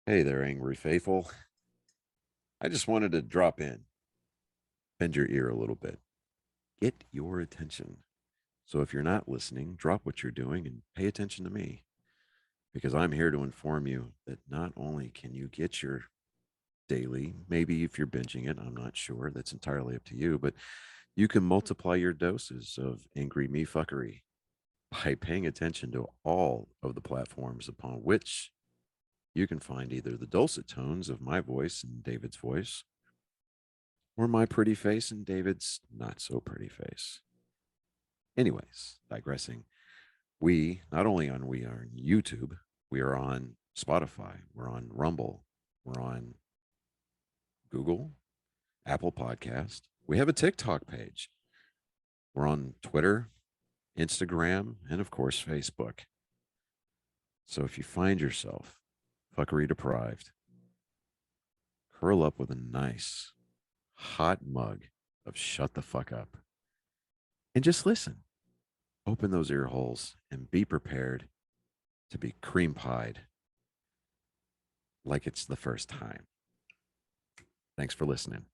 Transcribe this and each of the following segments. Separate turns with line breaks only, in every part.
Hey there, angry faithful. I just wanted to drop in, bend your ear a little bit, get your attention. So if you're not listening, drop what you're doing and pay attention to me because I'm here to inform you that not only can you get your daily, maybe if you're binging it, I'm not sure, that's entirely up to you, but you can multiply your doses of angry me fuckery by paying attention to all of the platforms upon which you can find either the dulcet tones of my voice and David's voice or my pretty face and David's not so pretty face. Anyways, digressing, we not only on we are on YouTube, we are on Spotify, we're on Rumble, we're on Google, Apple Podcast. We have a TikTok page. We're on Twitter, Instagram, and of course Facebook. So if you find yourself fuckery deprived, curl up with a nice hot mug of shut the fuck up and just listen. Open those ear holes and be prepared to be cream pied like it's the first time. Thanks for listening.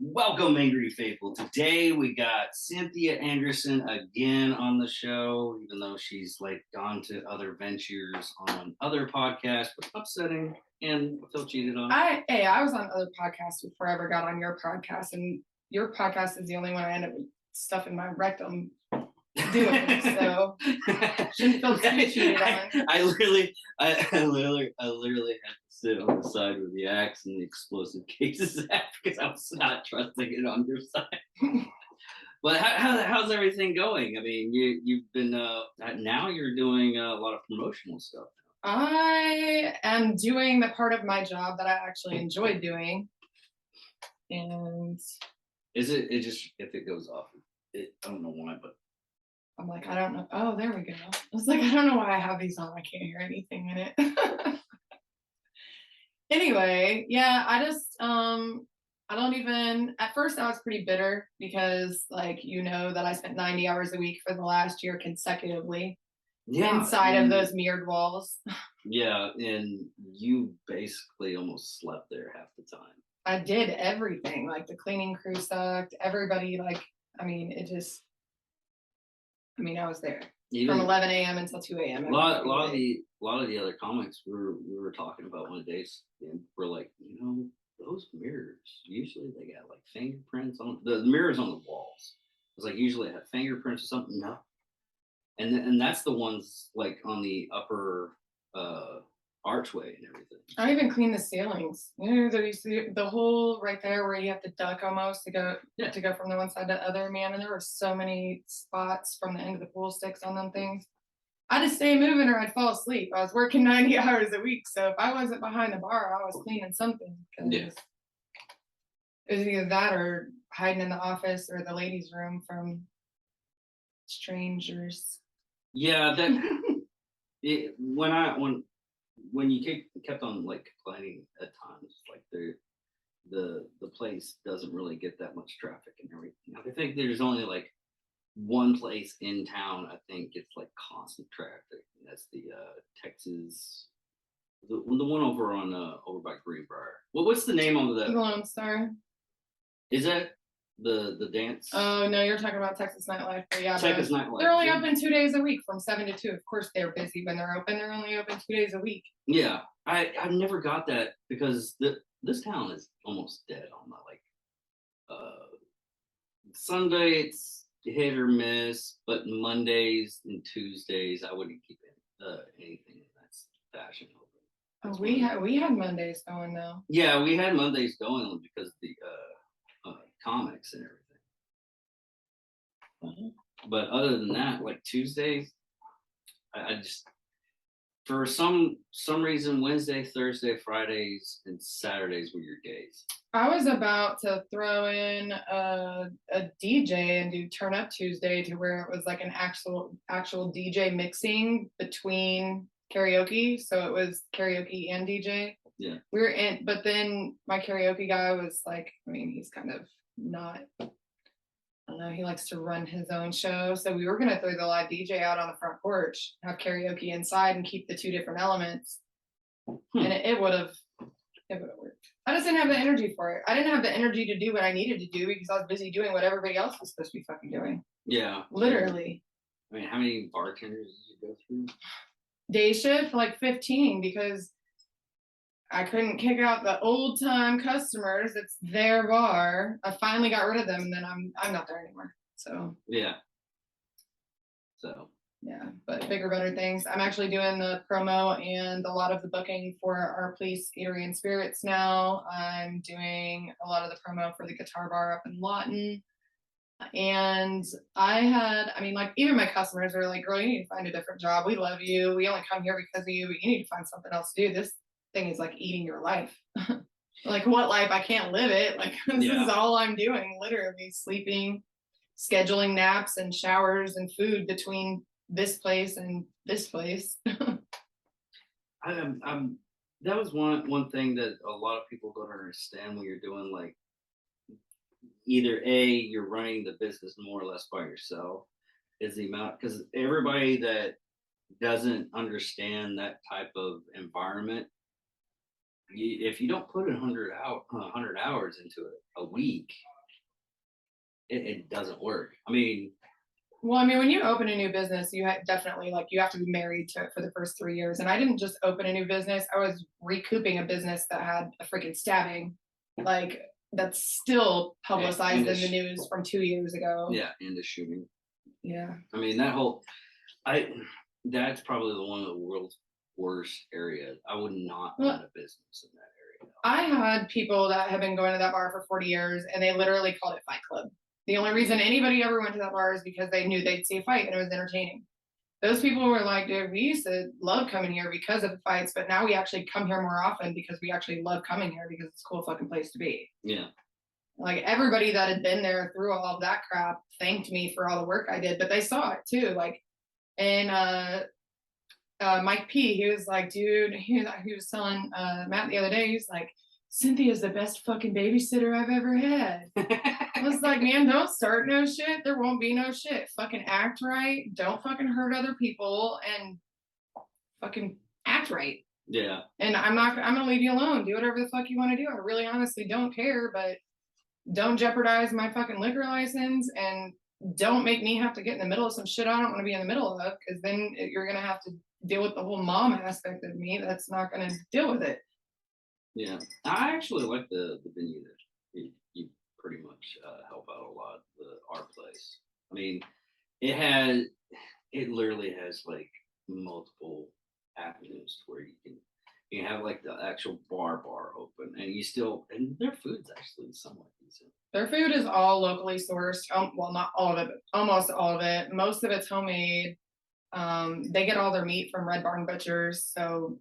Welcome, Angry Faithful. Today we got Cynthia Anderson again on the show, even though she's like gone to other ventures on other podcasts, but upsetting and I feel cheated on.
I was on other podcasts before I ever got on your podcast, and your podcast is the only one I end up with stuff in my rectum doing. So shouldn't feel too cheated on.
I literally had to sit on the side with the axe and the explosive cases because I was not trusting it on your side. But how's everything going? I mean, you've been now you're doing a lot of promotional stuff.
I am doing the part of my job that I actually enjoy doing, and
is it just if it goes off? I don't know why, but
I'm like, I don't know. Oh, there we go. I was like, I don't know why I have these on. I can't hear anything in it. Anyway, yeah, I just I don't even, at first I was pretty bitter because like that I spent 90 hours a week for the last year consecutively inside of those mirrored walls.
Yeah, and you basically almost slept there half the time.
I did everything. Like the cleaning crew sucked. Everybody I was there from 11 a.m. until 2 a.m.
A lot of the other comics we were talking about one day, and we're like, those mirrors usually they got like fingerprints on the mirrors on the walls. It's like usually have fingerprints or something. No, and that's the ones like on the upper archway and everything.
I even cleaned the ceilings. The whole right there where you have to duck almost to go from the one side to the other, man. And there were so many spots from the end of the pool sticks on them things. I just stay moving or I'd fall asleep. I was working 90 hours a week, so if I wasn't behind the bar, I was cleaning something.
Yeah.
It was either that or hiding in the office or the ladies' room from strangers.
Yeah, that when you kept on like complaining at times, like the place doesn't really get that much traffic and everything. I think there's only like one place in town I think gets like constant traffic, and that's the Texas, the one over on over by Greenbrier. What's the name of the
Lone Star?
Is that the dance?
Oh no, you're talking about Texas Nightlife. But yeah,
Texas Nightlife.
They're only open 2 days a week from 7 to 2. Of course they're busy when they're open. They're only open 2 days a week.
Yeah, I never got that because this town is almost dead on the like Sunday it's hit or miss, but Mondays and Tuesdays I wouldn't keep anything in that fashion open.
We had Mondays going though.
Yeah, we had Mondays going because of the comics and everything. But other than that, like Tuesdays, I just for some reason Wednesday, Thursday, Fridays, and Saturdays were your days.
I was about to throw in a DJ and do Turn Up Tuesday to where it was like an actual DJ mixing between karaoke, so it was karaoke and DJ.
Yeah.
But then my karaoke guy was like, he's kind of not, I don't know, he likes to run his own show. So we were going to throw the live DJ out on the front porch, have karaoke inside and keep the two different elements. And it would have worked. I just didn't have the energy for it. I didn't have the energy to do what I needed to do because I was busy doing what everybody else was supposed to be fucking doing.
Yeah.
Literally.
I mean, how many bartenders did you go through?
Day shift, like 15, because I couldn't kick out the old time customers. It's their bar. I finally got rid of them, and then I'm not there anymore. So
Yeah. So
yeah, but bigger, better things. I'm actually doing the promo and a lot of the booking for our Police Eatery and Spirits now. I'm doing a lot of the promo for the Guitar Bar up in Lawton. And I mean, like, even my customers are like, girl, you need to find a different job. We love you. We only come here because of you, but you need to find something else to do. This thing is like eating your life. Like, what life? I can't live it. Like, this is all I'm doing, literally sleeping, scheduling naps and showers and food between this place and this place.
that was one thing that a lot of people don't understand when you're doing, like, either you're running the business more or less by yourself, is the amount, because everybody that doesn't understand that type of environment, if you don't put 100 hours into it a week, it doesn't work. I mean,
well, I mean, when you open a new business, you definitely, like, you have to be married to it for the first 3 years. And I didn't just open a new business. I was recouping a business that had a freaking stabbing, like, that's still publicized in the news from 2 years ago.
Yeah, and the shooting.
Yeah.
I mean, that's probably the one of the world's worst areas. I would not run a business in that area.
I had people that have been going to that bar for 40 years, and they literally called it Fight Club. The only reason anybody ever went to that bar is because they knew they'd see a fight and it was entertaining. Those people were like, dude, we used to love coming here because of the fights, but now we actually come here more often because we actually love coming here because it's a cool fucking place to be.
Yeah.
Like, everybody that had been there through all of that crap thanked me for all the work I did, but they saw it too. Like, and Mike P, he was like, dude, he was telling Matt the other day, he's like, Cynthia's the best fucking babysitter I've ever had. I was like, man, don't start no shit. There won't be no shit. Fucking act right. Don't fucking hurt other people, and fucking act right.
Yeah.
And I'm gonna leave you alone. Do whatever the fuck you want to do. I really honestly don't care, but don't jeopardize my fucking liquor license, and don't make me have to get in the middle of some shit I don't want to be in the middle of, because then you're gonna have to deal with the whole mom aspect of me that's not gonna deal with it.
Yeah, I actually like the venue that you pretty much help out a lot. Our place. I mean, it literally has like multiple avenues where you have like the actual bar open, and their food's actually somewhat decent.
Their food is all locally sourced. Well, not all of it, but almost all of it. Most of it's homemade. They get all their meat from Red Barn Butchers, so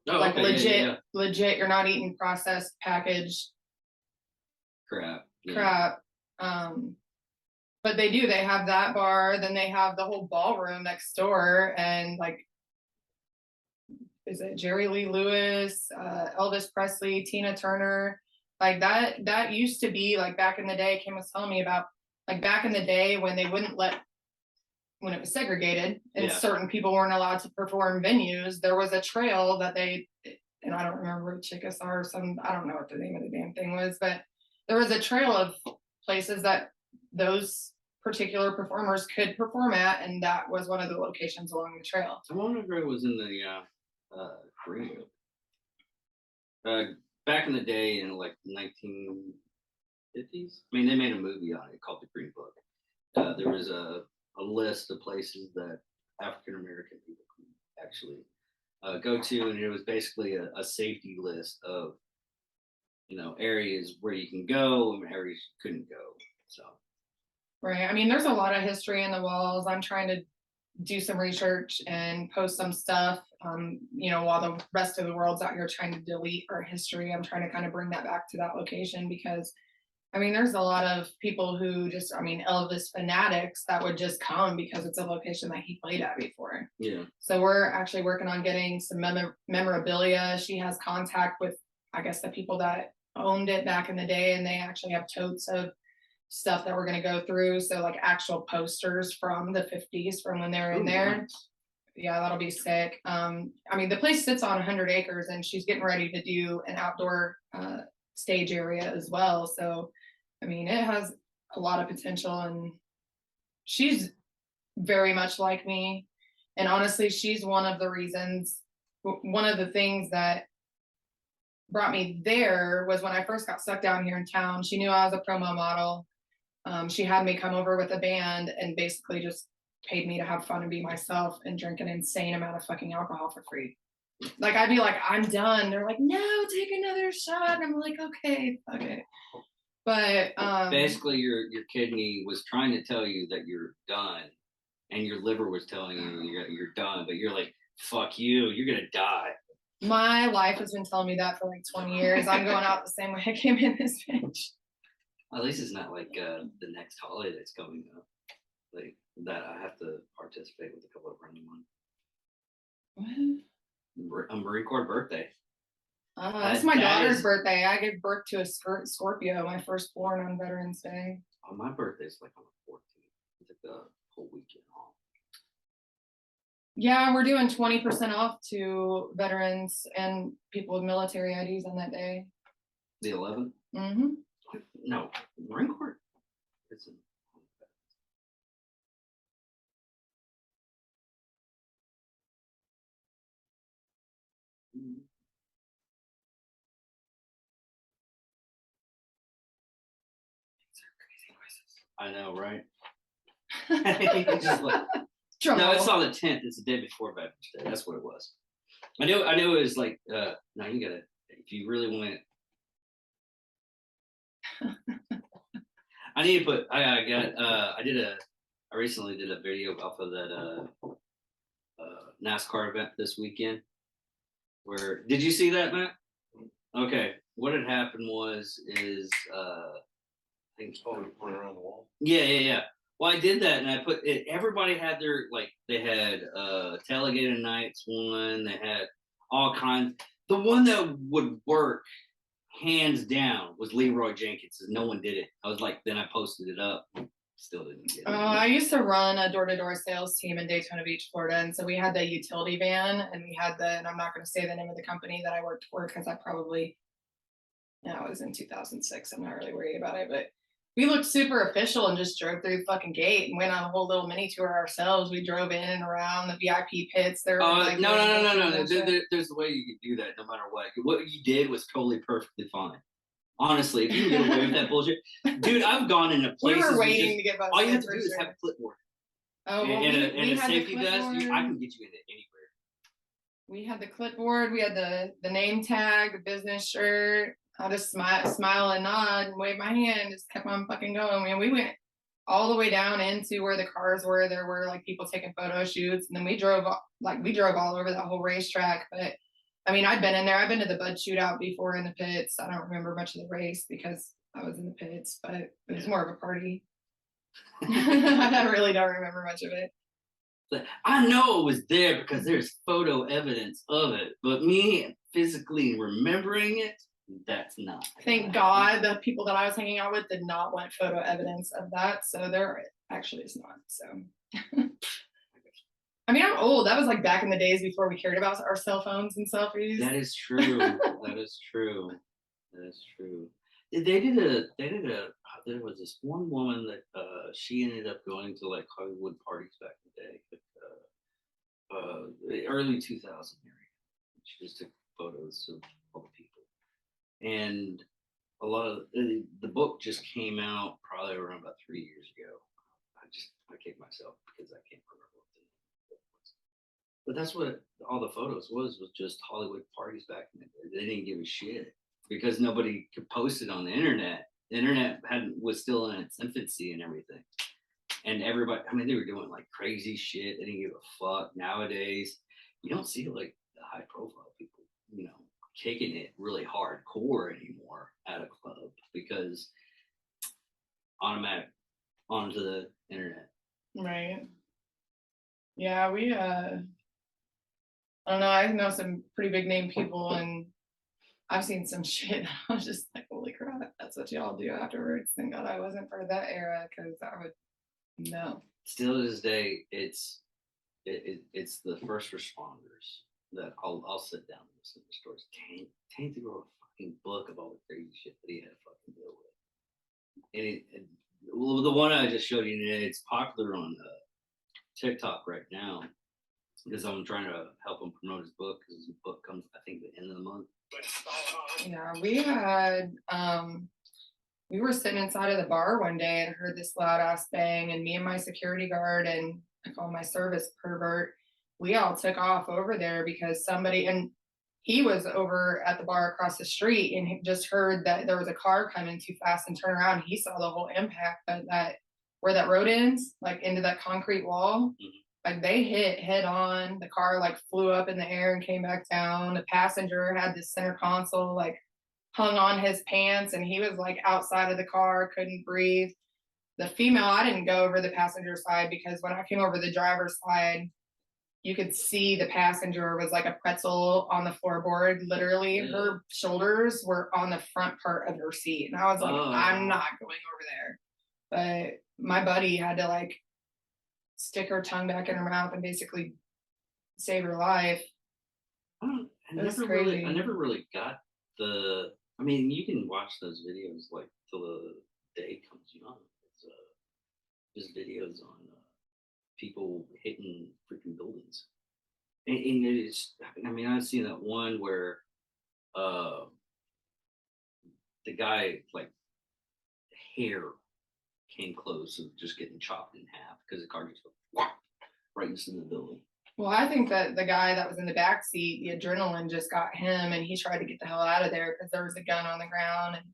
like, okay, legit, you're not eating processed packaged
crap.
But they have that bar, then they have the whole ballroom next door, and like, is it Jerry Lee Lewis, Elvis Presley, Tina Turner, like that used to be, like, back in the day. Kim was telling me about, like, back in the day when when it was segregated and certain people weren't allowed to perform venues, there was a trail that and I don't remember, Chickasaw or I don't know what the name of the damn thing was, but there was a trail of places that those particular performers could perform at, and that was one of the locations along the trail.
I wonder if it was in the Green Book. Back in the day, in like 1950s, I mean, they made a movie on it called The Green Book. There was a list of places that African American people could actually go to, and it was basically a safety list of, areas where you can go and areas you couldn't go. So,
right. I mean, there's a lot of history in the walls. I'm trying to do some research and post some stuff. While the rest of the world's out here trying to delete our history, I'm trying to kind of bring that back to that location, because I mean, there's a lot of people who just, Elvis fanatics that would just come because it's a location that he played at before.
Yeah.
So we're actually working on getting some memorabilia. She has contact with, I guess, the people that owned it back in the day, and they actually have totes of stuff that we're going to go through. So, like, actual posters from the 50s from when they were in there.
Nice.
yeah, that'll be sick. I mean, the place sits on 100 acres, and she's getting ready to do an outdoor stage area as well. So, I mean, it has a lot of potential, and she's very much like me. And honestly, she's one of the things that brought me there was when I first got stuck down here in town. She knew I was a promo model. She had me come over with a band and basically just paid me to have fun and be myself and drink an insane amount of fucking alcohol for free. Like, I'd be like, I'm done. They're like, no, take another shot. And I'm like, okay, fuck it. But
basically, your kidney was trying to tell you that you're done, and your liver was telling you you're done. But you're like, fuck you, you're gonna die.
My life has been telling me that for like 20 years. I'm going out the same way I came in this bitch.
At least it's not like the next holiday that's coming up. Like that, I have to participate with a couple of random ones.
What?
A Marine Corps birthday.
That's my daughter's birthday. I gave birth to a Scorpio, my firstborn, on Veterans Day.
Oh, my birthday's like on the 14th. It's like the whole weekend off.
Yeah, we're doing 20% off to veterans and people with military IDs on that day.
The 11th?
Mm-hmm.
No, Marine Corps. It's I know, right? Just like, no, it's on the 10th. It's the day before Veterans Day. That's what it was. I knew it was like, no, you gotta, if you really want it. I need to put, I recently did a video off of that NASCAR event this weekend. Where, did you see that, Matt? Okay. What had happened is, I think it's probably put around the wall. Yeah. Well, I did that, and I put it. Everybody had their, like, they had Tailgating Nights one. They had all kinds. The one that would work hands down was Leroy Jenkins. No one did it. I was like, then I posted it up. Still didn't get it.
I used to run a door-to-door sales team in Daytona Beach, Florida, and so we had the utility van, and we had and I'm not going to say the name of the company that I worked for because it was in 2006. I'm not really worried about it, but we looked super official and just drove through the fucking gate and went on a whole little mini tour ourselves. We drove in and around the VIP pits. There was like,
no. There's a way you could do that no matter what. What you did was totally perfectly fine. Honestly, if you can get away with that bullshit, dude, I've gone into places.
We were waiting to get.
All you have to do is have a clipboard.
Oh, well,
and a safety vest. I can get you into anywhere.
We had the clipboard. We had the name tag, the business shirt. I just smile and nod and wave my hand. Just kept on fucking going. And we went all the way down into where the cars were. There were like people taking photo shoots, and then we drove all over that whole racetrack. But I mean, I'd been in there. I've been to the Bud Shootout before in the pits. I don't remember much of the race because I was in the pits, but it was more of a party. I really don't remember much of it.
I know it was there because there's photo evidence of it, but me physically remembering it, that's not.
Thank God the people that I was hanging out with did not want photo evidence of that, so there actually is not. So, I mean, I'm old. That was like back in the days before we cared about our cell phones and selfies.
That is true. That is true. There was this one woman that she ended up going to like Hollywood parties back in the day, the early 2000 area. She just took photos of all the people, and a lot of the book just came out probably around about 3 years ago. I kick myself because I can't remember what the book was. But that's what all the photos was just Hollywood parties back in the day. They didn't give a shit because nobody could post it on the internet. The internet was still in its infancy and everything. And everybody, I mean, they were doing like crazy shit. They didn't give a fuck. Nowadays, you don't see like the high profile people, kicking it really hardcore anymore at a club because automatic onto the internet.
Right. Yeah, we I don't know. I know some pretty big name people, and I've seen some shit. I was just like, holy crap, that's what y'all do afterwards. Thank God I wasn't part of that era because I would no.
Still to this day, it's it's the first responders that I'll sit down and listen to stories. Tank to wrote a fucking book of all the crazy shit that he had to fucking deal with. Well, the one I just showed you today, it's popular on TikTok right now because I'm trying to help him promote his book because his book comes, I think, the end of the month.
Yeah, we had we were sitting inside of the bar one day and heard this loud ass bang, and me and my security guard and I call my service pervert, we all took off over there because somebody, and he was over at the bar across the street and he just heard that there was a car coming too fast and turn around. He saw the whole impact, but that where that road ends, like into that concrete wall, like they hit head on. The car like flew up in the air and came back down. The passenger had the center console like hung on his pants and he was like outside of the car, couldn't breathe. The female, I didn't go over the passenger side because when I came over the driver's side, you could see the passenger was like a pretzel on the floorboard. Literally, her shoulders were on the front part of her seat. And I was like, I'm not going over there. But my buddy had to like stick her tongue back in her mouth and basically save her life.
I never really got the. I mean, you can watch those videos like till the day comes young. It's just videos on people hitting freaking buildings, and it's. I mean, I've seen that one where the guy like hair came close to just getting chopped in half because the car just went right into the building.
Well, I think that the guy that was in the back seat, the adrenaline just got him and he tried to get the hell out of there because there was a gun on the ground. And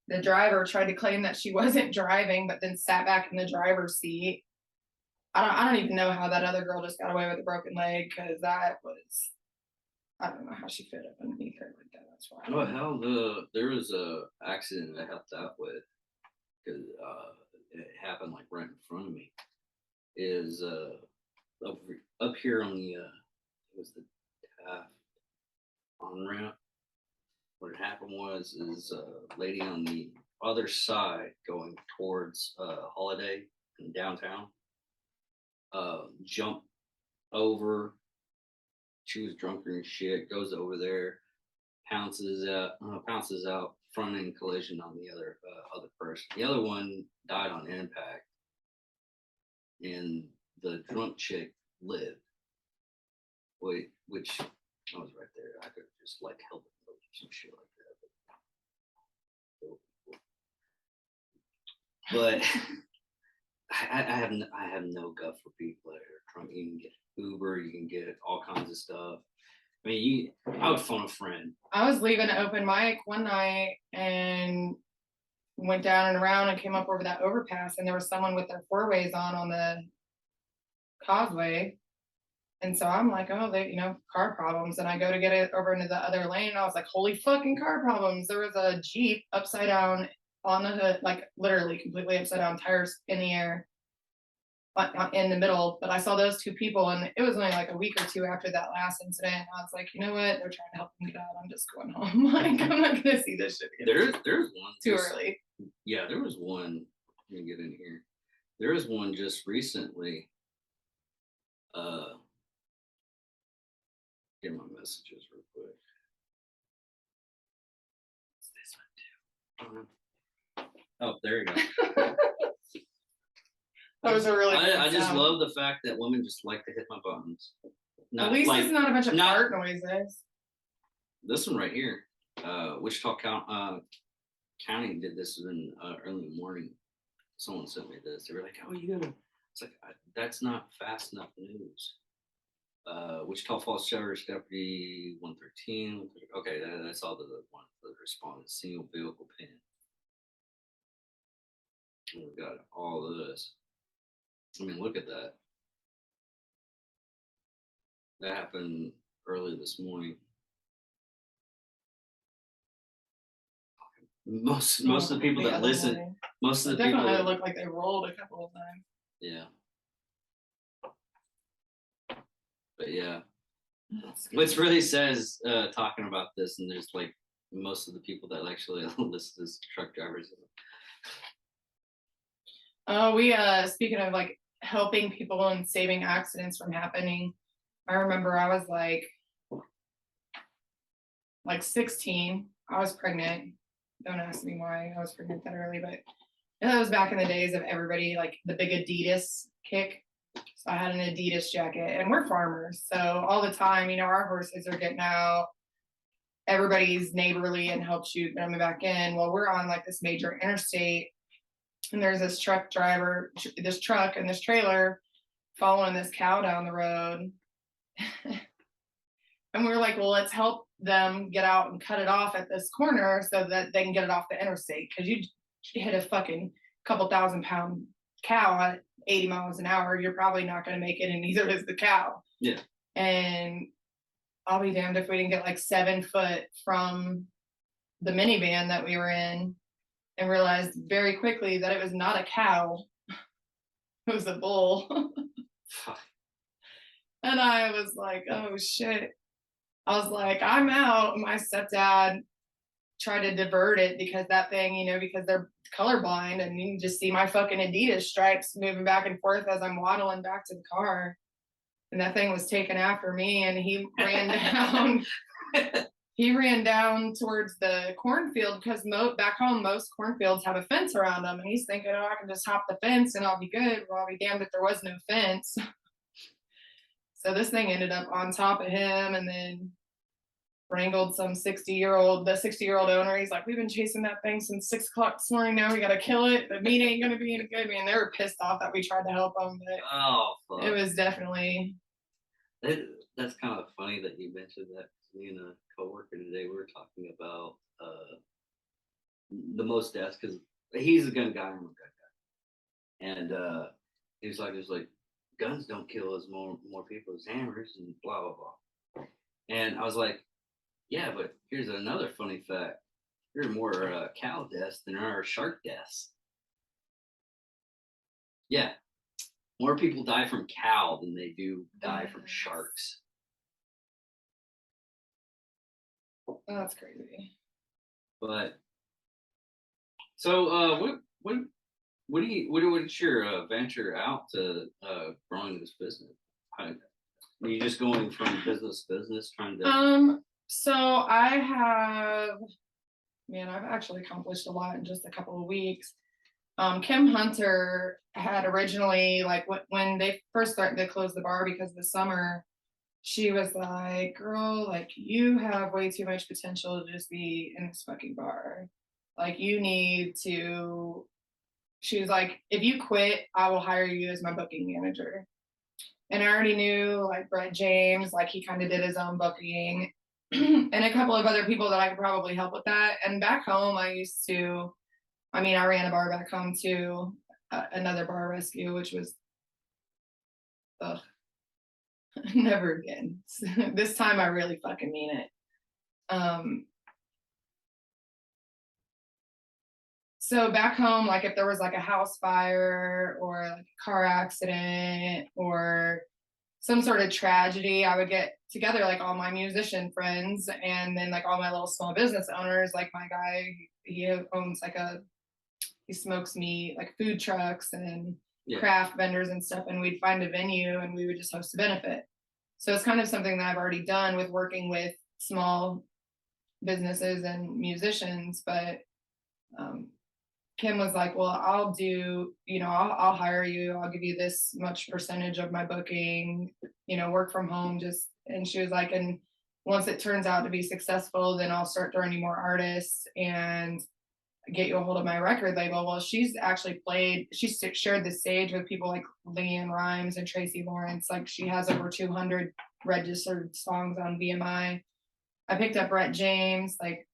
the driver tried to claim that she wasn't driving, but then sat back in the driver's seat. I don't even know how that other girl just got away with a broken leg because that was, I don't know how she fit up underneath her like that. That's why.
Well, hell, there was a accident I helped out with because it happened like right in front of me. Is up here on the it was the Taft on ramp. What had happened is a lady on the other side going towards Holiday in downtown jumped over. She was drunker and shit. Goes over there, pounces out, front end collision on the other person. The other one died on impact, and the drunk chick lived. Which I was right there. I could just like help it or some shit like that. But I have no gut for people that are drunk. You can get Uber, you can get all kinds of stuff. I mean, I would phone a friend.
I was leaving an open mic one night and went down and around and came up over that overpass, and there was someone with their four-ways on the causeway. And so I'm like, oh, they, car problems. And I go to get it over into the other lane. And I was like, holy fucking car problems. There was a Jeep upside down on the hood, like literally completely upside down, tires in the air in the middle. But I saw those two people, and it was only like a week or two after that last incident. I was like, you know what? They're trying to help me get out. I'm just going home. Like, I'm not going to see this shit again.
There's one.
Too early.
Yeah, there was one. Let me get in here. There was one just recently. Get my messages real quick. It's this one too. Oh, there you go.
That was a really.
I just love the fact that women just like to hit my buttons.
At least it's not a bunch of fart noises.
This one right here, Wichita County did this in early in the morning. Someone sent me this. They were like, "Oh, you gotta." It's like that's not fast enough news. Wichita Falls Sheriff's Deputy 113. Okay, that's all the one that responded. Single vehicle pin. And we got all of this. I mean, look at that. That happened early this morning. Most of the people that listen, most of the people
definitely look like they rolled a couple of times.
Yeah. But yeah, what's really says talking about this, and there's like most of the people that actually list as truck drivers.
Oh, we speaking of like helping people and saving accidents from happening. I remember I was like 16. I was pregnant. Don't ask me why I was pregnant that early, but that was back in the days of everybody like the big Adidas kick. So I had an Adidas jacket, and we're farmers, so all the time, our horses are getting out. Everybody's neighborly and helps you them back in. Well, we're on like this major interstate, and there's this truck and this trailer following this cow down the road. And we were like, well, let's help them get out and cut it off at this corner so that they can get it off the interstate. Because you hit a fucking couple 1,000-pound cow at 80 miles an hour, you're probably not going to make it, and neither is the cow.
Yeah.
And I'll be damned if we didn't get like 7 foot from the minivan that we were in and realized very quickly that it was not a cow. It was a bull. And I was like, oh shit. I was like, I'm out. My stepdad tried to divert it because that thing, because they're colorblind, and you can just see my fucking Adidas stripes moving back and forth as I'm waddling back to the car. And that thing was taken after me, and he ran down. He ran down towards the cornfield because back home, most cornfields have a fence around them. And he's thinking, oh, I can just hop the fence and I'll be good. Well, I'll be damned if there was no fence. So this thing ended up on top of him, and then wrangled the 60-year-old owner. He's like, we've been chasing that thing since 6 o'clock this morning. Now we got to kill it. The meat ain't going to be any good. Man, they were pissed off that we tried to help them, but it was definitely.
That's kind of funny that you mentioned that. Me and a coworker today, we were talking about the most deaths, because he's a gun guy, I'm a gun guy, and he was like, guns don't kill as more people as hammers, and blah blah blah. And I was like, yeah, but here's another funny fact: there are more cow deaths than there are shark deaths. Yeah, more people die from cow than they do die from sharks.
Oh, that's crazy.
But so what's your venture out to growing this business? Are you just going from business to business, trying to?
So I've actually accomplished a lot in just a couple of weeks. Kim Hunter had originally, like, when they first started to close the bar because of the summer, she was like, girl, like, you have way too much potential to just be in this fucking bar. Like, you need to, she was like, if you quit, I will hire you as my booking manager. And I already knew, like, Brett James, like, he kind of did his own booking, and a couple of other people that I could probably help with that. And back home, I ran a bar back home too, another bar rescue, which was, never again. This time I really fucking mean it. So back home, like, if there was like a house fire or like a car accident or some sort of tragedy, I would get together like all my musician friends, and then like all my little small business owners. Like my guy, he owns he smokes meat, like food trucks and craft vendors and stuff, and we'd find a venue and we would just host a benefit. So it's kind of something that I've already done with working with small businesses and musicians. But Kim was like, well, I'll do, I'll hire you. I'll give you this much percentage of my booking, work from home. And she was like, and once it turns out to be successful, then I'll start throwing you more artists and get you a hold of my record label. Well, she's actually shared the stage with people like Leanne Rimes and Tracy Lawrence. Like, she has over 200 registered songs on BMI. I picked up Brett James, like,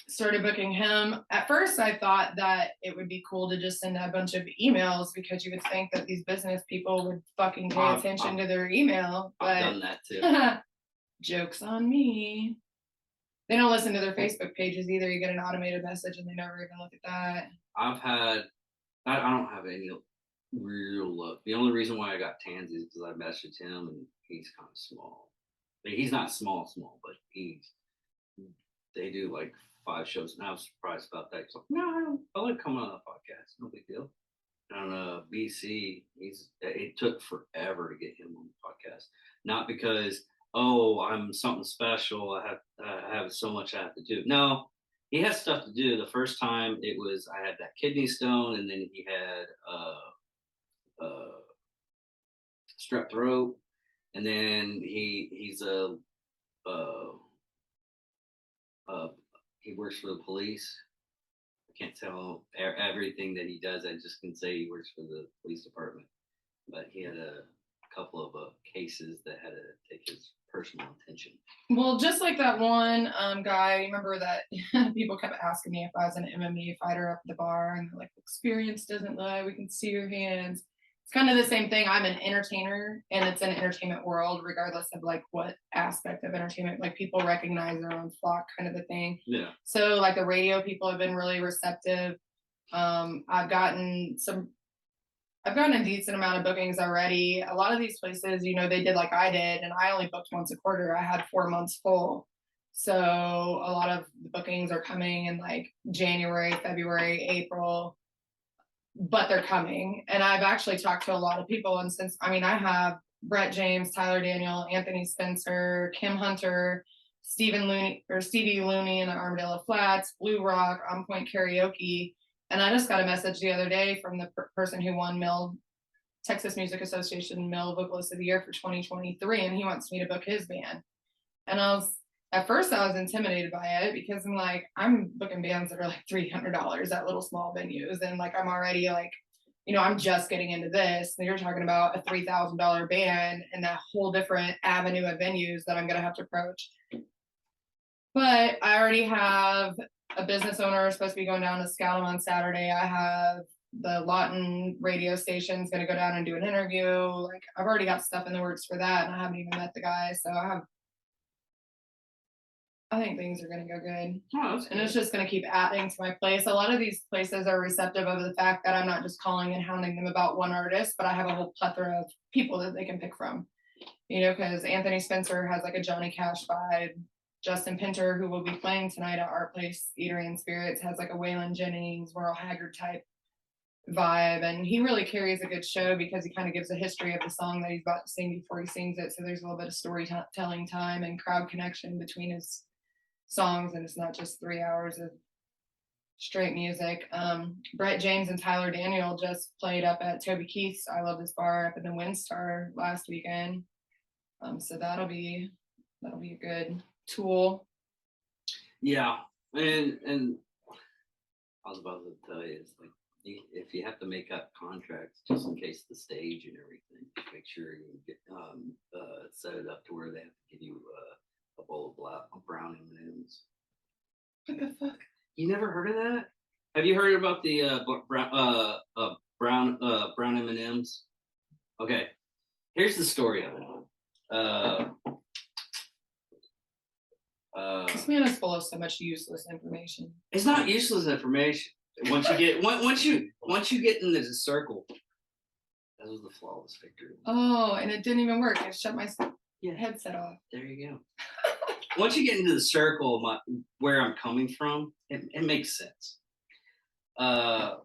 started booking him. At first, I thought that it would be cool to just send a bunch of emails, because you would think that these business people would fucking pay attention to their email. But
I've done that too.
Joke's on me. They don't listen to their Facebook pages either. You get an automated message and they never even look at that.
I don't have any real luck. The only reason why I got Tansy is because I messaged him, and he's kind of small. I mean, he's not small, but they do like 5 shows, and I was surprised about that. He's like, no, I like coming on the podcast. No big deal. BC. It took forever to get him on the podcast. Not because, oh, I'm something special. I have so much I have to do. No, he has stuff to do. The first time it was I had that kidney stone, and then he had strep throat, and then he's uh, he works for the police. I can't tell everything that he does. I just can say he works for the police department. But he had a couple of cases that had to take his personal attention.
Well, just like that one guy, remember that people kept asking me if I was an MMA fighter up at the bar, and they're like, experience doesn't lie, we can see your hands. It's kind of the same thing. I'm an entertainer, and it's an entertainment world, regardless of like what aspect of entertainment, like people recognize their own flock kind of a thing.
Yeah.
So like the radio people have been really receptive. I've gotten a decent amount of bookings already. A lot of these places, they did like I did, and I only booked once a quarter. I had 4 months full. So a lot of the bookings are coming in like January, February, April, but they're coming. And I've actually talked to a lot of people. And I have Brett James, Tyler Daniel, Anthony Spencer, Kim Hunter, Stevie Looney in the Armadillo Flats, Blue Rock, On Point Karaoke. And I just got a message the other day from the person who won Texas Music Association Male Vocalist of the Year for 2023, and he wants me to book his band. And at first I was intimidated by it, because I'm booking bands that are like $300 at little small venues, and like I'm already like, I'm just getting into this, and you're talking about a $3,000 band and that whole different avenue of venues that I'm gonna have to approach. But I already have a business owner supposed to be going down to scout him on Saturday. I have the Lawton radio station's going to go down and do an interview. Like I've already got stuff in the works for that, and I haven't even met the guy. So I think things are going to go good.
Oh,
and it's just going to keep adding to my place. A lot of these places are receptive of the fact that I'm not just calling and hounding them about one artist, but I have a whole plethora of people that they can pick from. Because Anthony Spencer has like a Johnny Cash vibe. Justin Pinter, who will be playing tonight at our place, Eatery and Spirits, has like a Waylon Jennings, Merle Haggard type vibe. And he really carries a good show because he kind of gives a history of the song that he's about to sing before he sings it. So there's a little bit of storytelling time and crowd connection between his songs. And it's not just 3 hours of straight music. Brett James and Tyler Daniel just played up at Toby Keith's I Love This Bar up in the WinStar last weekend. So that'll be a good tool.
Yeah, and I was about to tell you, it's like if you have to make up contracts just in case the stage and everything, make sure you get set it up to where they have to give you a bowl of brown M&Ms.
What the fuck?
You never heard of that? Have you heard about the brown M&Ms? Okay, here's the story of it.
This man is full of so much useless information.
It's not useless information. Once you get into the circle, that was the flawless victory.
Oh, and it didn't even work. I shut my headset off.
There you go. Once you get into the circle of where I'm coming from, it makes sense. Van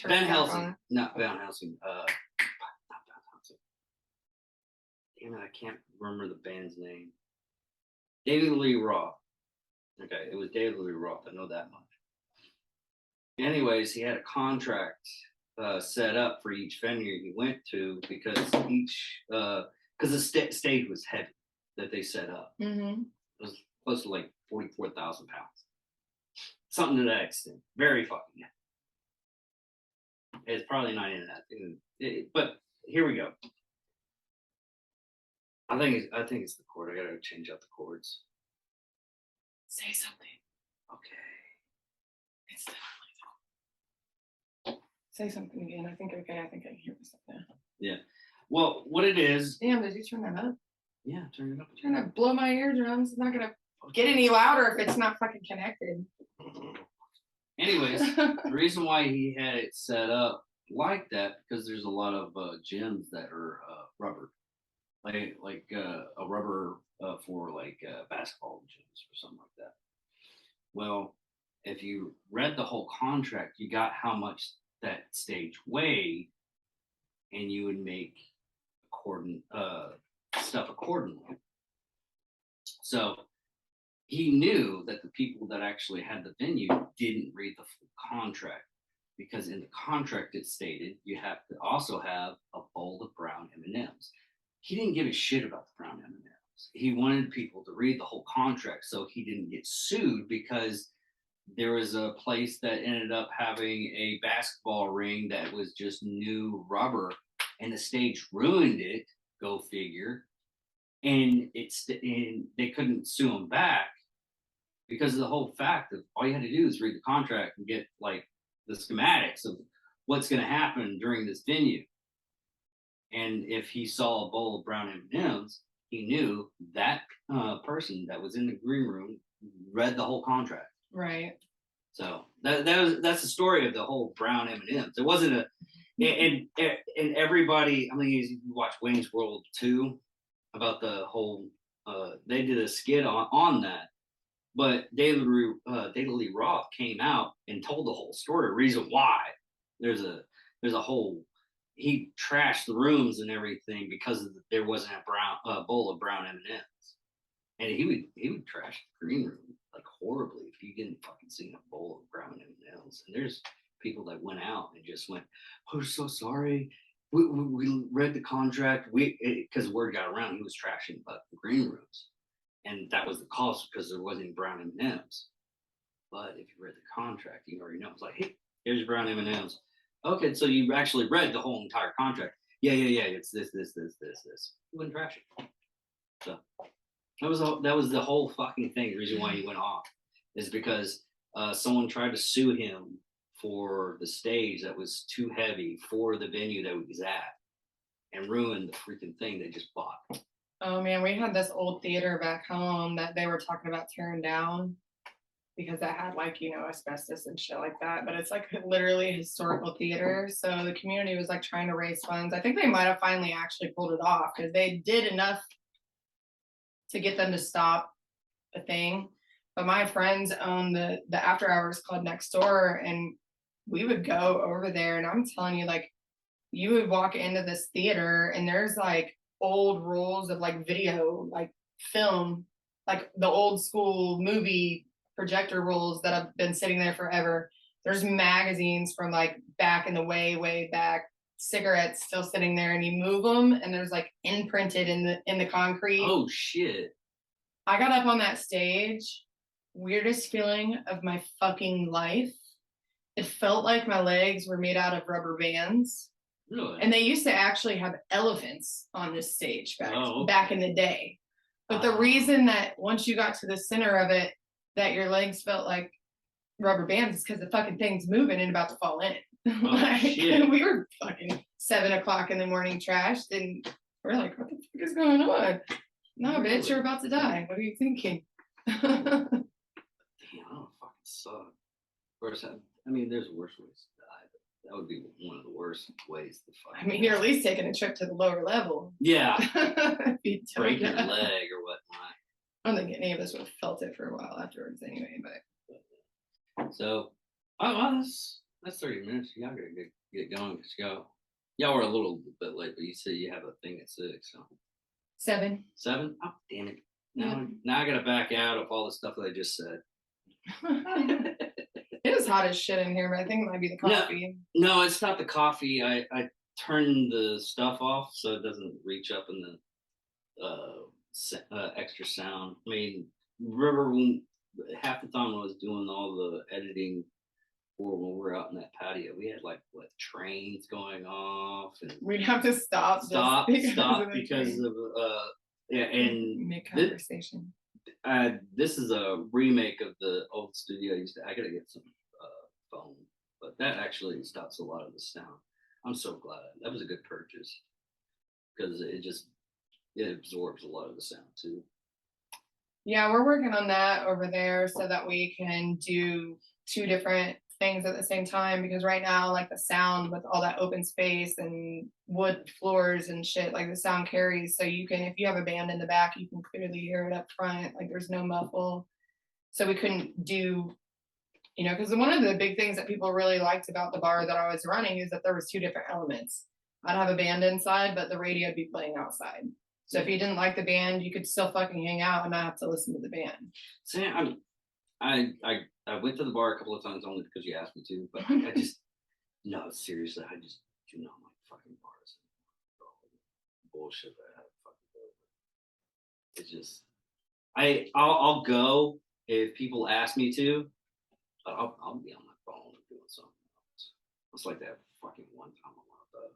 Helsing, not Van Helsing. Not Van Helsing. Damn it, I can't remember the band's name. David Lee Roth. Okay, it was David Lee Roth. I know that much. Anyways, he had a contract set up for each venue he went to because the stage was heavy that they set up.
Mm-hmm.
It was close to like 44,000 pounds. Something to that extent. Very fucking heavy. It's probably not in that. But here we go. I think it's the chord. I gotta change out the chords.
Say something.
Okay.
It's definitely. Say something again. I think I can hear myself now.
Yeah. Well, what it is.
Damn, did you turn that up?
Yeah, turn it up.
I'm trying to blow my eardrums. It's not gonna get any louder if it's not fucking connected.
Anyways, the reason why he had it set up like that because there's a lot of gyms that are rubber. Like a rubber for like basketball gyms or something like that. Well, if you read the whole contract, you got how much that stage way, and you would make stuff accordingly. So he knew that the people that actually had the venue didn't read the full contract, because in the contract it stated you have to also have a bowl of brown M&Ms. He didn't give a shit about the brown M&Ms. He wanted people to read the whole contract so he didn't get sued, because there was a place that ended up having a basketball ring that was just new rubber, and the stage ruined it. Go figure. And they couldn't sue him back because of the whole fact of all you had to do is read the contract and get like the schematics of what's going to happen during this venue. And if he saw a bowl of brown M&Ms, he knew that person that was in the green room read the whole contract.
Right.
So that's the story of the whole brown M&Ms. It wasn't a and everybody. I mean, you watch Wayne's World 2 about the whole. They did a skit on that, but David Lee Roth came out and told the whole story. Reason why there's a whole. He trashed the rooms and everything because there wasn't a bowl of brown M&Ms, and he would trash the green room like horribly if you didn't fucking see a bowl of brown M&Ms. And there's people that went out and just went, "Oh, so sorry. We read the contract. Because word got around he was trashing the green rooms, and that was the cost because there wasn't brown M&Ms. But if you read the contract, you already know. It's like, hey, here's your brown M&Ms. Okay, so you actually read the whole entire contract. Yeah. It's this. You wouldn't trash it. So that was the whole fucking thing. The reason why he went off is because someone tried to sue him for the stage that was too heavy for the venue that he was at, and ruined the freaking thing they just bought.
Oh man, we had this old theater back home that they were talking about tearing down because that had like, asbestos and shit like that. But it's like literally a historical theater. So the community was like trying to raise funds. I think they might have finally actually pulled it off because they did enough to get them to stop the thing. But my friends own the after hours club next door, and we would go over there, and I'm telling you, like, you would walk into this theater and there's like old rolls of like video, like film, like the old school movie projector rolls that have been sitting there forever. There's magazines from like back in the way back, cigarettes still sitting there, and you move them and there's like imprinted in the concrete.
Oh shit.
I got up on that stage, weirdest feeling of my fucking life. It felt like my legs were made out of rubber bands.
Really?
And they used to actually have elephants on this stage back in the day. But the reason that once you got to the center of it, that your legs felt like rubber bands is because the fucking thing's moving and about to fall in.
Oh, shit.
We were fucking 7 o'clock in the morning trashed, and we're like, what the fuck is going on? No,
Really?
bitch, you're about to die. What are you thinking?
Damn, I don't fucking suck. Of course, I mean, there's worse ways to die, but that would be one of the worst ways to fucking
I mean, you're at least taking a trip to the lower level.
Yeah.
Break
Break your leg or whatnot.
I don't think any of us would have felt it for a while afterwards anyway, but.
So, well, that's 30 minutes. Y'all gotta get going. Y'all were a little bit late, but you said you have a thing at 6. So
7.
7? Oh, damn it. Now I gotta back out of all the stuff that I just said.
It is hot as shit in here, but I think it might be the coffee.
No, it's not the coffee. I turned the stuff off so it doesn't reach up in the extra sound. I mean, remember when half the time I was doing all the editing for when we were out in that patio, we had like trains going off, and
we'd have to stop
because of and
mid-conversation.
This is a remake of the old studio I gotta get some foam, but that actually stops a lot of the sound. I'm so glad that was a good purchase because it absorbs a lot of the sound too.
Yeah, we're working on that over there so that we can do 2 different things at the same time, because right now, like, the sound with all that open space and wood floors and shit, like, the sound carries, so you can, if you have a band in the back, you can clearly hear it up front, like there's no muffle. So we couldn't do You know, because one of the big things that people really liked about the bar that I was running is that there was two different elements. I'd have a band inside, but the radio would be playing outside. So if you didn't like the band, you could still fucking hang out and not have to listen to the band.
See, I went to the bar a couple of times only because you asked me to, but I just no, seriously, I just do not like fucking bars. Bullshit that I have to fucking go. It's just I'll go if people ask me to, but I'll be on my phone doing something else. It's like that fucking one time I went up,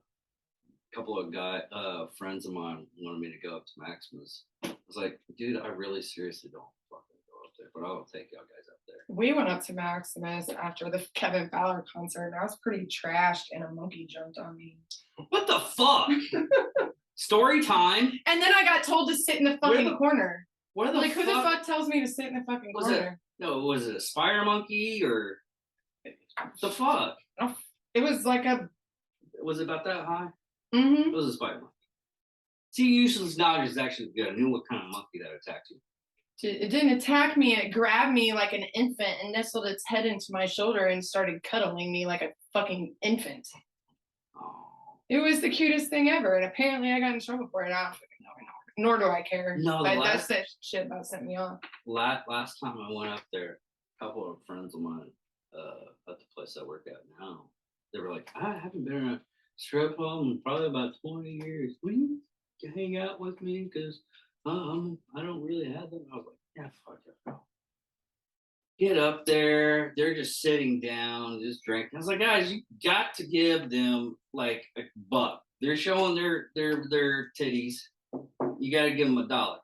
a couple of friends of mine wanted me to go up to Maximus. I was like, dude, I really seriously don't fucking go up there, but I'll take y'all guys up there.
We went up to Maximus after the Kevin Fowler concert, and I was pretty trashed, and a monkey jumped on me.
What the fuck? Story time.
And then I got told to sit in the fucking corner.
Where the
Like,
fuck?
who the fuck tells me to sit in the fucking corner?
Was it a spider monkey or the fuck?
It was like a.
Was it about that high?
Mm-hmm.
It was a spider monkey. See, useless knowledge is actually good. I knew what kind of monkey that attacked you.
It didn't attack me. It grabbed me like an infant and nestled its head into my shoulder and started cuddling me like a fucking infant.
Oh.
It was the cutest thing ever, and apparently I got in trouble for it. I don't fucking know, nor do I care.
No,
but that's that shit about sent me off.
Last time I went up there, a couple of friends of mine at the place I work at now, they were like, I haven't been in a strip club in probably about 20 years. Will you hang out with me? Because I don't really have them. I was like, yeah, fuck it. Get up there. They're just sitting down, just drinking. I was like, guys, you got to give them like a buck. They're showing their titties. You got to give them $1.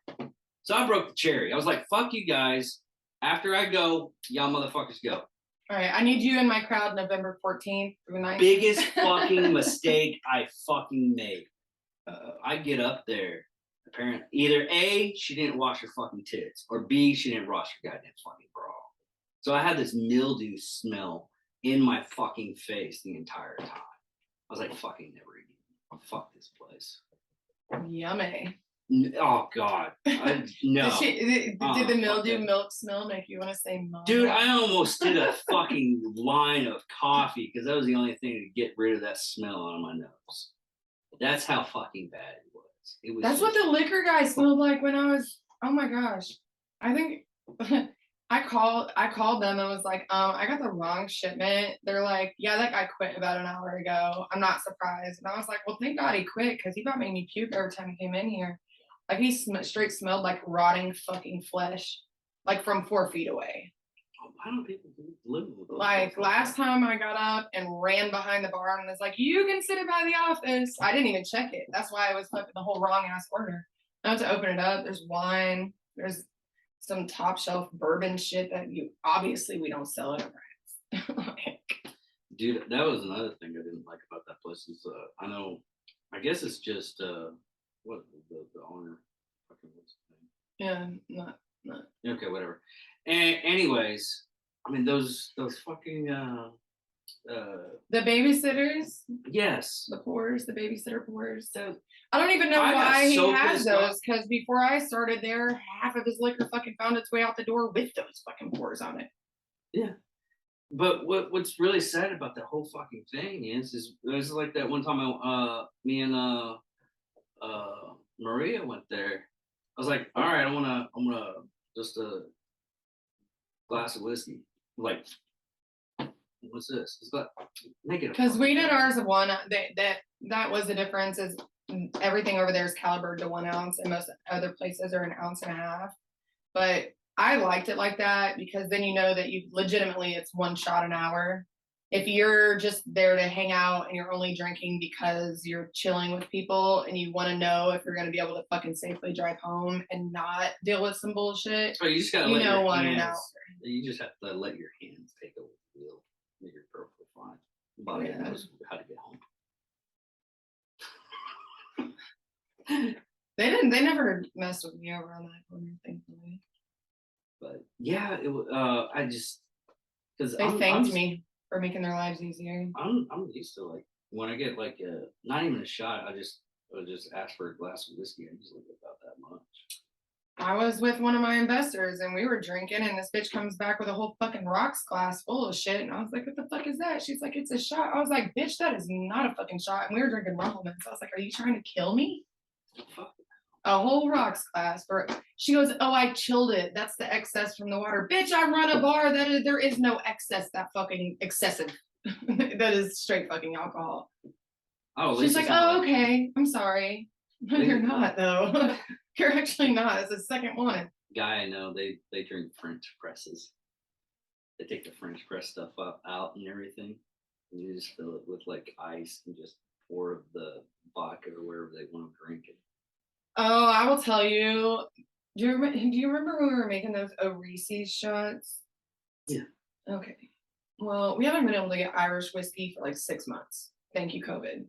So I broke the cherry. I was like, fuck you guys. After I go, y'all motherfuckers go.
All right, I need you in my crowd November 14th through 19th.
Biggest fucking mistake I fucking made. I get up there. Apparently, either A, she didn't wash her fucking tits, or B, she didn't wash her goddamn fucking bra. So I had this mildew smell in my fucking face the entire time. I was like, fucking never again. Fuck this place.
Yummy.
Oh God, no.
Did the mildew milk smell make you want to say mom?
Dude, I almost did a fucking line of coffee because that was the only thing to get rid of that smell out of my nose. That's how fucking bad it was. It was.
That's what the liquor guy smelled like when I was. Oh my gosh, I think I called them and was like, I got the wrong shipment. They're like, yeah, that guy quit about an hour ago. I'm not surprised. And I was like, well, thank God he quit because he about made me puke every time he came in here. Like he straight smelled like rotting fucking flesh, like from 4 feet away.
Why don't people live with those?
Like last time I got up and ran behind the bar and was like, you can sit it by the office. I didn't even check it. That's why I was fucking the whole wrong ass order. I had to open it up. There's wine. There's some top shelf bourbon shit that we don't sell it around.
Dude, that was another thing I didn't like about that place is I guess it's just what the owner fucking what's his name?
Yeah, not.
Okay, whatever. And anyways, I mean those fucking
the babysitters,
yes,
the babysitter pours.
So
I don't even know why he has
those
because before I started there, half of his liquor fucking found its way out the door with those fucking pours on it.
Yeah. But what's really sad about that whole fucking thing is it was like that one time me and Maria went there. I was like, all right, I'm gonna just a glass of whiskey. I'm like, what's this? It's like, make it.
Because we did ours of one. That was the difference. Is everything over there is calibered to 1 ounce, and most other places are 1.5 ounces. But I liked it like that because then you know that you legitimately it's 1 shot an hour. If you're just there to hang out and you're only drinking because you're chilling with people and you want to know if you're going to be able to fucking safely drive home and not deal with some bullshit,
you just gotta
you
let
know
your
one
hands,
hour.
You just have to let your hands take over the wheel. You're perfectly fine. The body knows how to get home.
They never messed with me over on that corner, thankfully.
But yeah, it was. I just because
They thanked me for making their lives easier.
I'm used to like when I get like not even a shot. I would just ask for a glass of whiskey. I usually get about that much.
I was with one of my investors and we were drinking, and this bitch comes back with a whole fucking rocks glass full of shit. And I was like, what the fuck is that? She's like, it's a shot. I was like, bitch, that is not a fucking shot. And we were drinking Rumplemans. I was like, are you trying to kill me? A whole rocks glass for. She goes, oh, I chilled it. That's the excess from the water. Bitch, I run a bar. There is no excess that fucking excessive. That is straight fucking alcohol.
Oh,
She's like, oh, okay. I'm sorry. No, you're not though. You're actually not. It's the second one.
Guy I know, they drink French presses. They take the French press stuff out and everything, and you just fill it with like ice and just pour the vodka or wherever they want to drink it.
Oh, I will tell you. Do you remember when we were making those Reese's shots?
Yeah.
Okay. Well, we haven't been able to get Irish whiskey for like 6 months. Thank you, COVID.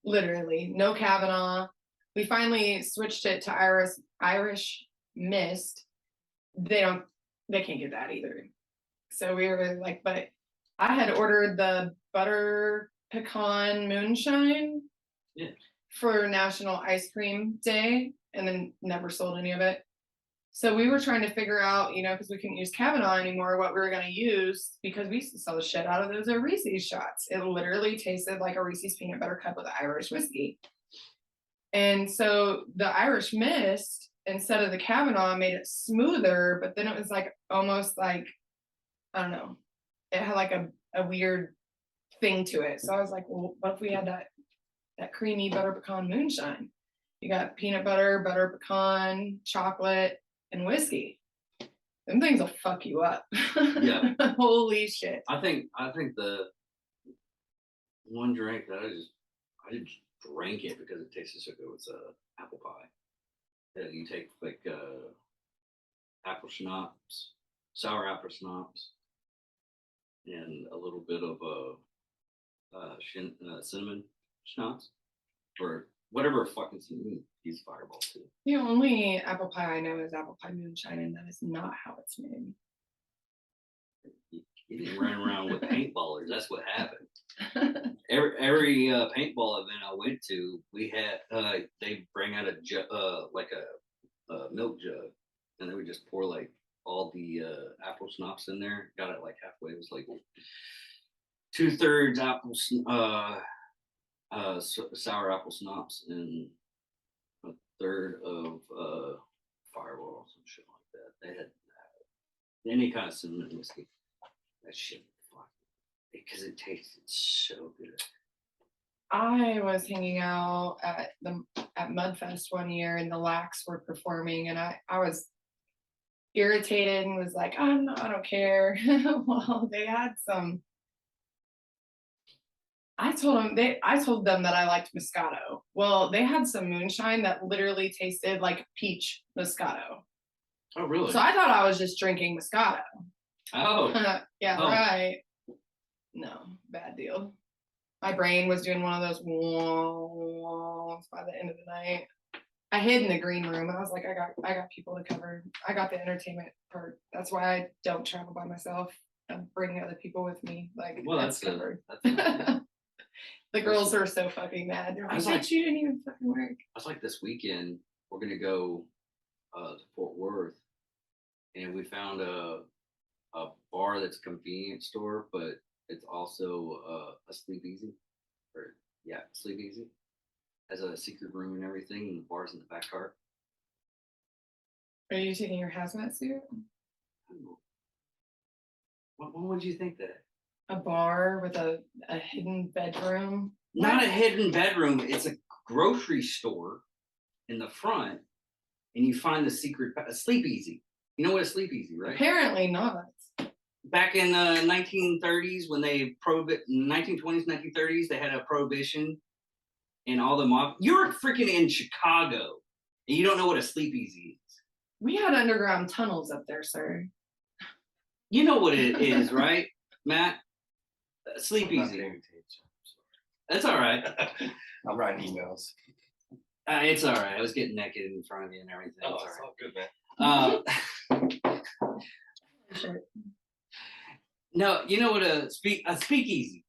Literally, no Kavanaugh. We finally switched it to Irish Mist. They can't get that either. So we were like, but I had ordered the butter pecan moonshine for National Ice Cream Day, and then never sold any of it. So we were trying to figure out, because we couldn't use Kavanaugh anymore, what we were going to use, because we used to sell the shit out of those Reese's shots. It literally tasted like a Reese's peanut butter cup with Irish whiskey. And so the Irish Mist, instead of the Kavanaugh, made it smoother, but then it was like almost like, I don't know, it had like a weird thing to it. So I was like, well, what if we had that creamy butter pecan moonshine? You got peanut butter, butter pecan, chocolate, and whiskey. Them things will fuck you up.
Yeah.
Holy shit.
I think the one drink that I just drank it because it tasted so good was apple pie. Yeah, you take like apple schnapps, sour apple schnapps, and a little bit of cinnamon schnapps, or whatever fucking cinnamon. Use Fireball too.
The only apple pie I know is apple pie moonshine, and that is not how it's made.
You didn't run around with paintballers. That's what happened. Every paintball event I went to, we had they bring out a jug, like a milk jug, and they would just pour like all the apple schnapps in there. Got it like halfway. It was like 2/3 apple, sour apple schnapps, and a third of Fireball or some shit like that. They had any kind of cinnamon whiskey. That shit, fuck, because it tasted so good.
I was hanging out at Mudfest one year, and the Lax were performing, and I was irritated and was like, I don't care. Well, they had some. I told them that I liked Moscato. Well, they had some moonshine that literally tasted like peach Moscato.
Oh, really?
So I thought I was just drinking Moscato.
Oh.
Yeah,
Oh.
right. No, bad deal. My brain was doing one of those walls by the end of the night. I hid in the green room. I was like, I got people to cover. I got the entertainment part. That's why I don't travel by myself. I'm bringing other people with me. Like,
Well,
that's covered.
That's
The girls are so fucking mad. They're
I was
like,
like,
you didn't even fucking work.
I was like, this weekend we're gonna go to Fort Worth, and we found a bar that's a convenience store, but it's also a sleepeasy, or yeah, sleepeasy. Has a secret room and everything, and the bar's in the back cart.
Are you taking your hazmat suit?
What would you think that?
A bar with a hidden bedroom?
Not a hidden bedroom. It's a grocery store in the front, and you find the secret a sleepeasy. You know what a sleepeasy, right?
Apparently not.
Back in the 1930s, when they 1920s, 1930s, they had a prohibition, and all the mob. You're freaking in Chicago, and you don't know what a sleepeasy is.
We had underground tunnels up there, sir.
You know what it is, right, Matt? Sleepeasy. That's all right.
I'm writing emails.
It's all right. I was getting naked in front of you and everything.
Oh,
It's
it's
all
all good, man.
Sure.
No, you know what a speakeasy.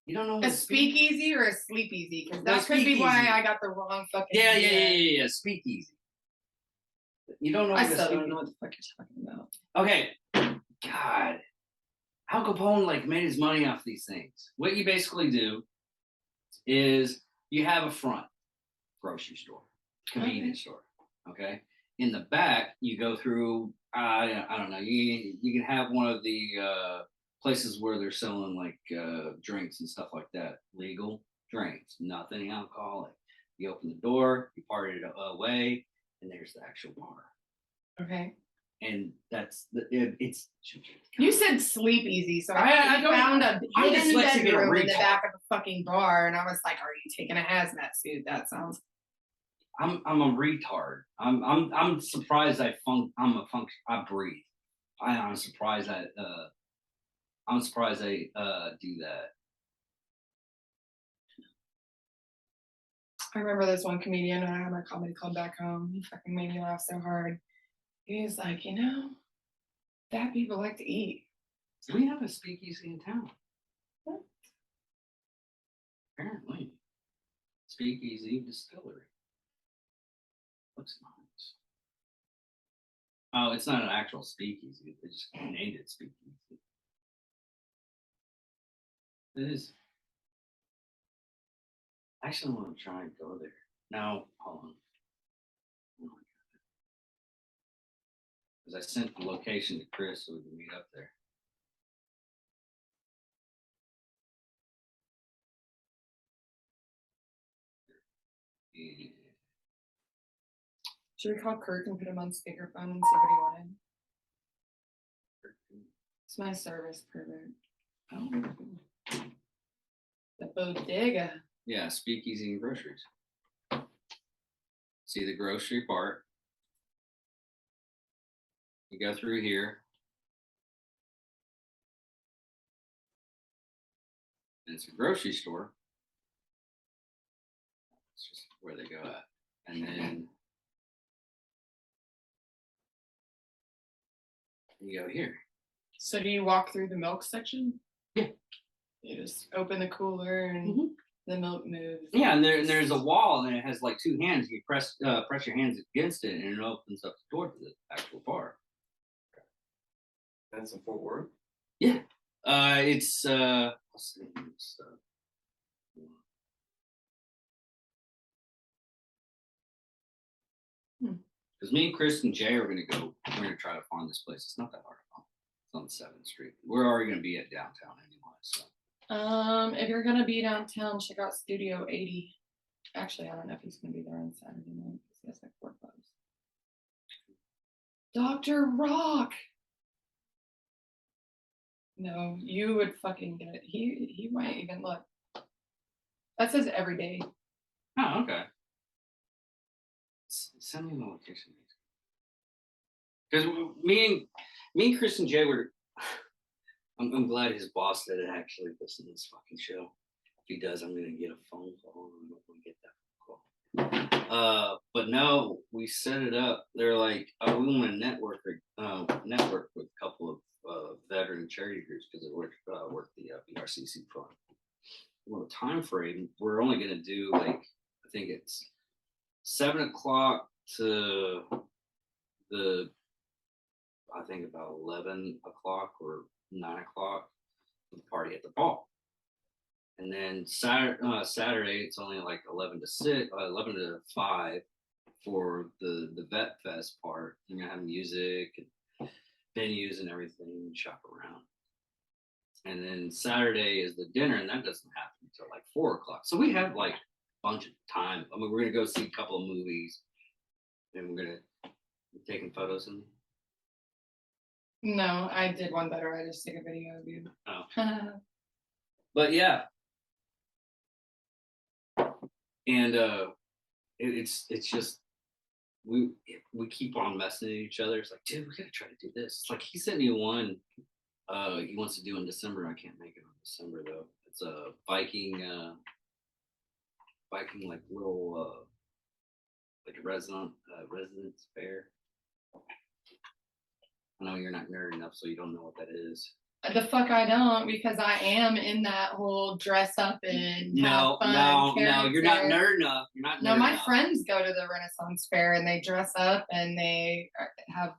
You don't know what
A speakeasy or a sleepeasy? Because
No,
that could be why
speakeasy.
I got the wrong fucking.
Yeah. Speakeasy. You don't know
I
what a
still don't
speakeasy.
know what the fuck you're talking about.
Okay, God, Al Capone like made his money off these things. What you basically do is you have a front grocery store, convenience store. Okay, in the back you go through. I don't know. You can have one of the places where they're selling like drinks and stuff like that. Legal drinks, nothing alcoholic. You open the door, you part it away, and there's the actual bar.
Okay.
And that's it's.
You said sleep easy, so
I
I
don't-
found a
I'm
hidden
dyslexic and a
bedroom in the
retard.
back of the fucking bar, and I was like, "Are you taking a hazmat suit?" That sounds.
I'm a retard. I'm surprised I breathe. I'm surprised I do that.
I remember this one comedian when I had my comedy club back home. He fucking made me laugh so hard. He was like, fat people like to eat.
We have a speakeasy in town.
What?
Apparently. Speakeasy distillery. Looks nice. Oh, it's not an actual speakeasy. They just named it speakeasy. It is. I actually want to try and go there. Now, hold on. Because I sent the location to Chris so we can meet up there. Yeah.
Should we call Kirk and put him on speakerphone and see what he wanted? It's my service pervert.
Oh.
The bodega.
Yeah, speakeasy and groceries. See the grocery part. You go through here. And it's a grocery store. It's just where they go at. And then you go here.
So do you walk through the milk section?
Yeah.
You just open the cooler and
Mhm.
the milk moves.
Yeah, and there's a wall and it has like two hands. You press your hands against it and it opens up the door to the actual bar.
That's in Fort Worth.
Yeah. It's let's see, it's, because me and Chris and Jay are gonna go. We're gonna try to find this place. It's not that hard to find. It's on 7th Street. We're already gonna be at downtown anyway. So
If you're gonna be downtown, check out Studio 80. Actually, I don't know if he's gonna be there on Saturday night because he has like 4 clubs. Dr. Rock. No, you would fucking get it. He might even look. That says every day.
oh, okay. Send me the location. Because me and Chris and Jay were. I'm glad his boss didn't actually listen to this fucking show. If he does, I'm gonna get a phone call. I'm gonna get that phone call. But no, we set it up. They're like, oh, we want to network with a couple of veteran charity groups because it work the BRCC fund. Well, the time frame, we're only gonna do like I think it's 7 o'clock to I think about 11 o'clock or 9 o'clock for the party at the ball. And then Saturday, it's only like 11 to 5 for the Vet Fest part. You're going to have music and venues and everything, shop around. And then Saturday is the dinner, and that doesn't happen until like 4 o'clock. So we have like a bunch of time. I mean, we're going to go see a couple of movies, and we're going to be taking photos and
No, I did one better. I just took a video of you.
Oh. But yeah. And it's just we keep on messing at each other. It's like, dude, we gotta try to do this. It's like he sent me one he wants to do in December. I can't make it on December though. It's a Viking like little like a residence fair. I know you're not nerd enough, so you don't know what that is.
The fuck I don't, because I am in that whole dress up and
No,
have fun
no, you're not
character.
nerd enough. You're not.
No,
nerd
my
enough.
friends go to the Renaissance Fair and they dress up and they have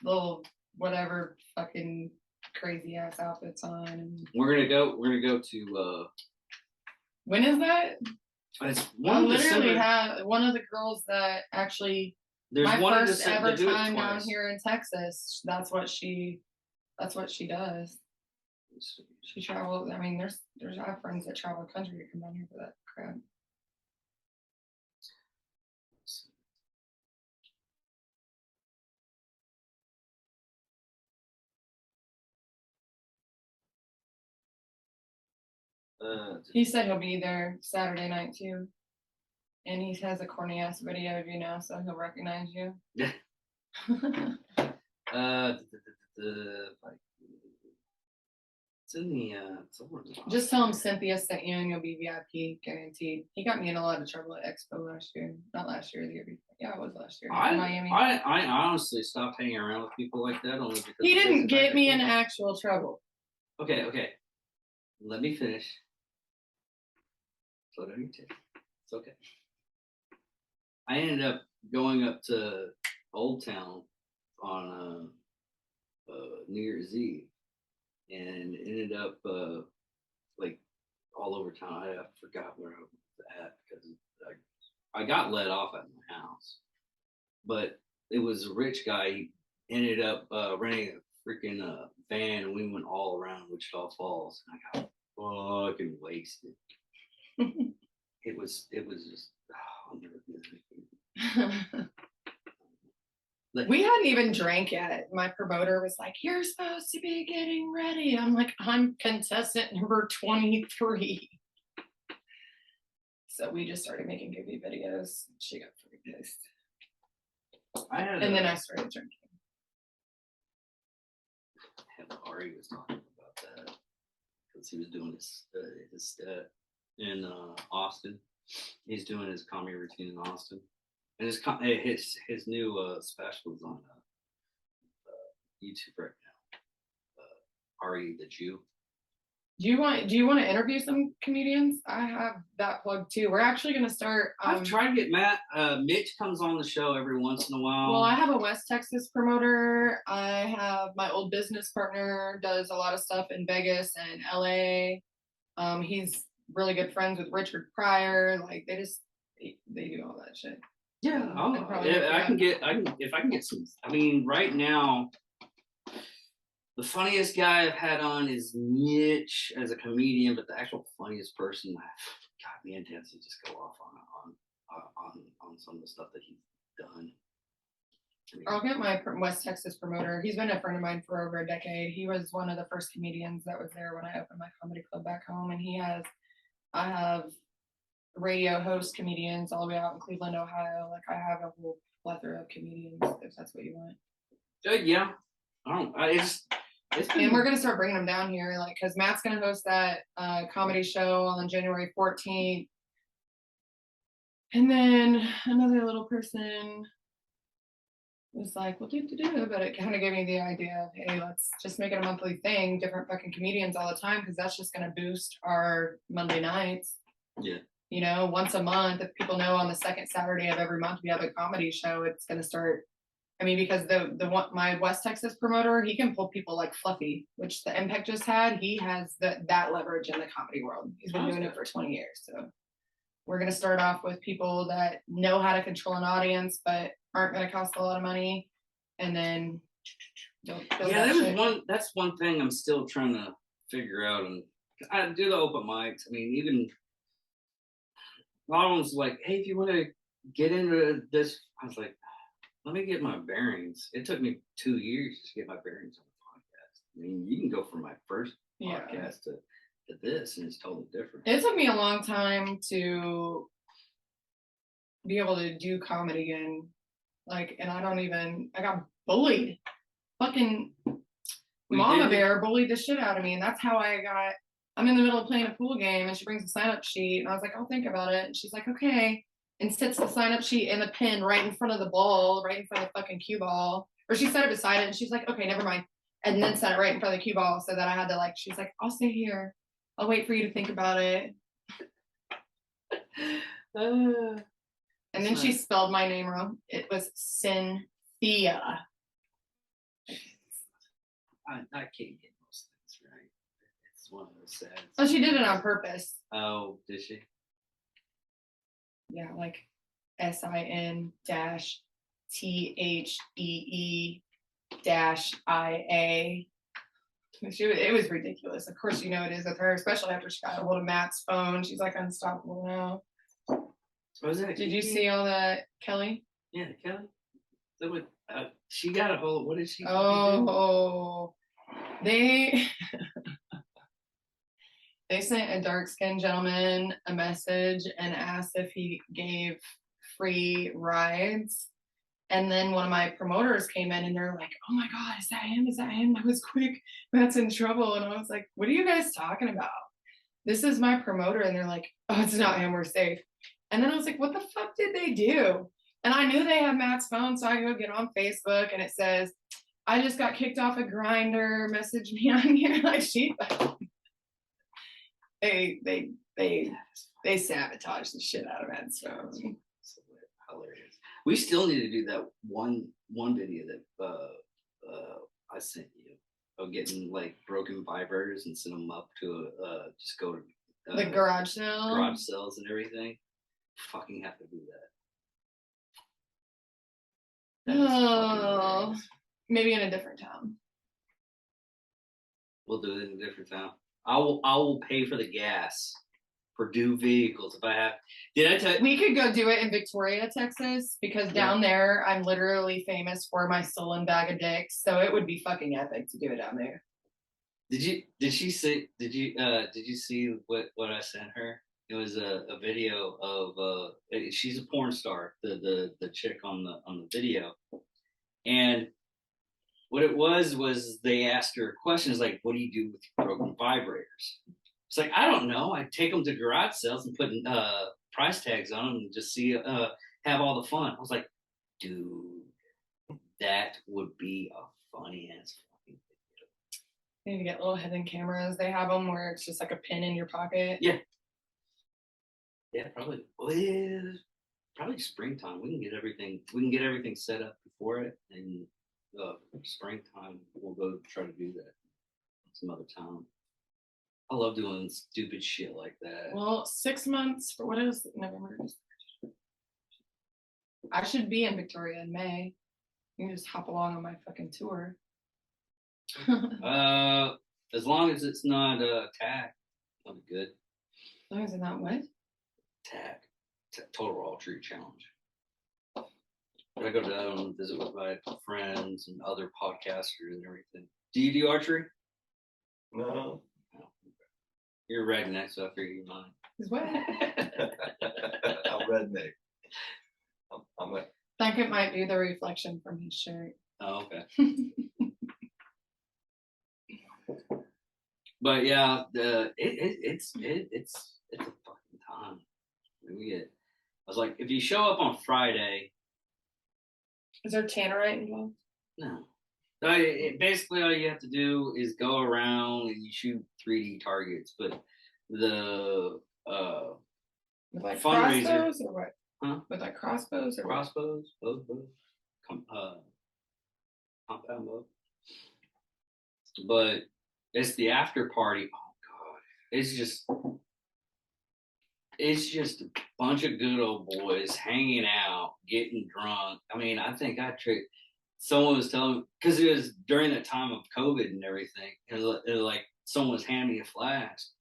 little whatever fucking crazy ass outfits on. And
We're gonna go to.
when is that?
It's
I
one
literally
December.
have one of the girls that actually
There's
my
one in
first
December.
ever
They do it
time down
twice.
here in Texas. That's what she does. She travels. I mean, there's I have friends that travel the country to come down here for that crap. He said he'll be there Saturday night too. And he has a corny ass video of you now, so he'll recognize you.
Yeah. It's in the somewhere in the
Just tell him Cynthia sent you and you'll be VIP guaranteed. He got me in a lot of trouble at Expo last year. Not last year, the year before. Yeah, it was last year. In Miami.
I honestly stopped hanging around with people like that only because
He
of
didn't
the
get
fact
me
that-
in actual trouble.
Okay. Let me finish. Slow down your tip. It's okay. I ended up going up to Old Town on New Year's Eve and ended up like all over town. I forgot where I was at because I got let off at my house, but it was a rich guy. He ended up renting a freaking van, and we went all around Wichita Falls. And I got fucking wasted. It was just I'll never do that again. Like,
We hadn't even drank yet. My promoter was like, "You're supposed to be getting ready." I'm like, "I'm contestant number 23." So we just started making goofy videos. She got pretty pissed. And then I started drinking.
Ari was talking about that because he was doing his set in Austin. He's doing his comedy routine in Austin, and his new special is on YouTube right now. Ari the Jew.
Do you want to interview some comedians? I have that plug too. We're actually going to start.
I've tried to get Matt. Mitch comes on the show every once in a while.
Well, I have a West Texas promoter. I have my old business partner does a lot of stuff in Vegas and LA. He's really good friends with Richard Pryor. Like they do all that shit.
Yeah,
I can
get some. I mean, right now, the funniest guy I've had on is Mitch as a comedian, but the actual funniest person, God, me and Nancy just go off on some of the stuff that he's done. I mean,
I'll get my West Texas promoter. He's been a friend of mine for over a decade. He was one of the first comedians that was there when I opened my comedy club back home, and I have radio host comedians all the way out in Cleveland, Ohio. Like I have a whole plethora of comedians if that's what you want.
yeah,
And we're gonna start bringing them down here, like because Matt's gonna host that comedy show on January 14th, and then another little person was like, "Well, do," but it kind of gave me the idea of, hey, let's just make it a monthly thing, different fucking comedians all the time, because that's just gonna boost our Monday nights.
Yeah.
You know, once a month, if people know on the second Saturday of every month we have a comedy show, it's gonna start. I mean, because the one my West Texas promoter, he can pull people like Fluffy, which the Impact just had. He has that leverage in the comedy world. He's been doing it for 20 years. So we're gonna start off with people that know how to control an audience, but aren't gonna cost a lot of money, and then
that's one thing I'm still trying to figure out, and I do the open mics. I mean, even a lot of them's like, hey, if you want to get into this, I was like, let me get my bearings. It took me 2 years to get my bearings on the podcast. I mean, you can go from my first podcast to this, and it's totally different.
It took me a long time to be able to do comedy again. Like, and I got bullied. Fucking Mama Bear bullied the shit out of me. And that's how I'm in the middle of playing a pool game and she brings a sign up sheet and I was like, I'll think about it. And she's like, okay. And sits the sign up sheet and the pen right in front of the ball, right in front of the fucking cue ball. Or she set it beside it and she's like, okay, never mind. and then set it right in front of the cue ball so that I had to like, she's like, I'll stay here. I'll wait for you to think about it. And then she spelled my name wrong. It was Cynthia.
I can't get most things right. It's one of those sad.
Oh, she did it on purpose.
Oh, did she?
Yeah, like SIN-THEE-IA. It was ridiculous. Of course, you know it is with her, especially after she got a hold of Matt's phone. She's like unstoppable now.
Was that?
Did you see all that, Kelly?
Yeah, Kelly. So what? She got a hold. What did she?
Oh, they they sent a dark-skinned gentleman a message and asked if he gave free rides. And then one of my promoters came in and they're like, oh my God, is that him? Is that him? That was quick. That's in trouble. And I was like, what are you guys talking about? This is my promoter. And they're like, oh, it's not him. We're safe. And then I was like, what the fuck did they do? And I knew they had Matt's phone. So I go get on Facebook and it says, I just got kicked off a Grinder. Message me on here. Like they sabotaged the shit out of Matt's phone.
Hilarious. We still need to do that one video that I sent you of getting like broken vibrators and send them up to just go to
The garage sale.
garage sales and everything. Fucking have to do that. That is fucking
Oh,
hilarious.
maybe in a different town.
We'll do it in a different town. I will pay for the gas for new vehicles if I have. Did I tell you?
We could go do it in Victoria, Texas, because down there I'm literally famous for my stolen bag of dicks. So it would be fucking epic to do it down there.
Did you see what I sent her? It was a video of she's a porn star, the chick on the video. And what it was they asked her questions like, what do you do with broken vibrators? It's like, I don't know. I take them to garage sales and put price tags on them and just see have all the fun. I was like, dude, that would be a funny ass fucking video.
You need to get little hidden cameras. They have them where it's just like a pin in your pocket.
Yeah. Yeah, probably. Well, probably springtime. We can get everything set up before it, and springtime we'll go try to do that. Some other town. I love doing stupid shit like that.
Well, 6 months for what is it? November? I should be in Victoria in May. You can just hop along on my fucking tour.
As long as it's not tag, I'll be good.
As long as it's not what?
Tag, total archery challenge. I go down and visit with my friends and other podcasters and everything. Do you do archery?
No.
You're a redneck, so I figured you might.
Is what?
I'm redneck. I'm a
I think it might be the reflection from his shirt.
Oh, okay. But yeah, it's a fucking time. I was like, if you show up on Friday,
Is there tannerite involved?
no. Basically, all you have to do is go around and you shoot 3D targets. But the
With like
fundraiser,
crossbows or what?
huh?
With like crossbows or what?
Crossbows, both, compound bow. But it's the after party. Oh god, it's just a bunch of good old boys hanging out, getting drunk. I mean, I think someone was telling, because it was during that time of COVID and everything. It was like someone was handing me a flask,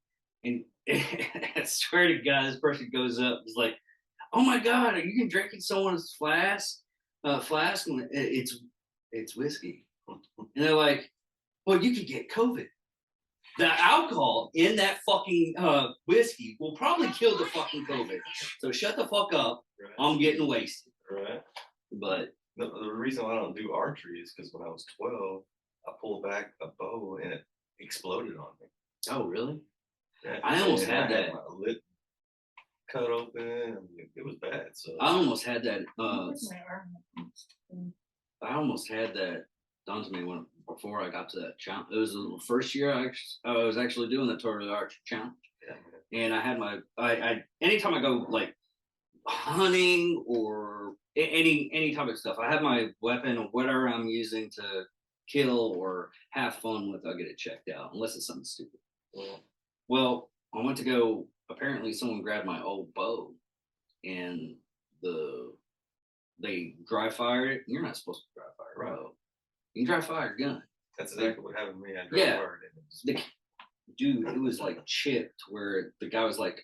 and I swear to God, this person goes up, is like, "Oh my God, are you drinking someone's flask? Flask? And it's whiskey." And they're like, "Well, you could get COVID. The alcohol in that fucking whiskey will probably kill the fucking COVID. So shut the fuck up.
right.
I'm getting wasted."
Right.
But
The reason why I don't do archery is because when I was 12, I pulled back a bow and it exploded on me.
oh really?
Yeah,
I almost
and
had that.
my lip cut open. And it was bad. So
I almost had that.
Where's my arm?
I almost had that done to me when before I got to that challenge. It was the first year I was actually doing the Tour de Arch challenge.
Yeah.
And I had I anytime I go like hunting or any type of stuff, I have my weapon or whatever I'm using to kill or have fun with. I'll get it checked out unless it's something stupid.
Yeah.
Well, I went to go. Apparently, someone grabbed my old bow, and they dry fired it. You're not supposed to dry fire a bow. You can dry fire a gun.
That's exactly what happened to me. I
Yeah.
drove hard and it was-
The, dude, it was like chipped where the guy was like,